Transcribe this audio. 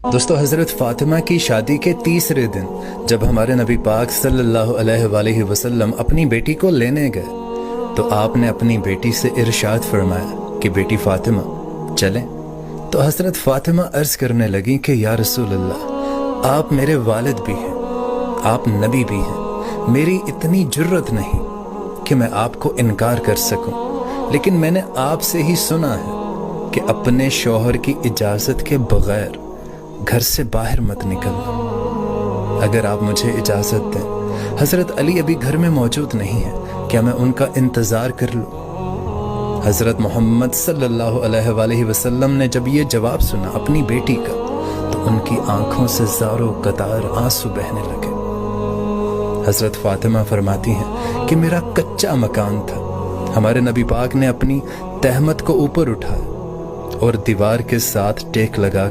दोस्तों, हज़रत फ़ातिमा की शादी के तीसरे दिन जब हमारे नबी पाक सल्लल्लाहु अलैहि वसल्लम अपनी बेटी को लेने गए तो आपने अपनी बेटी से इरशाद फरमाया कि बेटी फ़ातिमा चलें। तो हज़रत फ़ातिमा अर्ज़ करने लगी कि या रसूल अल्लाह, आप मेरे वालिद भी हैं, आप नबी भी हैं, मेरी इतनी जुर्रत नहीं कि मैं आपको इनकार कर सकूं, लेकिन मैंने आपसे ही सुना है कि अपने शौहर की इजाज़त के बग़ैर घर से बाहर मत निकलना। अगर आप मुझे इजाज़त दें, हज़रत अली अभी घर में मौजूद नहीं है, क्या मैं उनका इंतज़ार कर लूँ? हज़रत मोहम्मद सल्लल्लाहु अलैहि वसल्लम ने जब ये जवाब सुना अपनी बेटी का तो उनकी आंखों से ज़ारो कतार आंसू बहने लगे। हज़रत फ़ातिमा फरमाती हैं कि मेरा कच्चा मकान था, हमारे नबी पाक ने अपनी तहमत को ऊपर उठाया और दीवार के साथ टेक लगा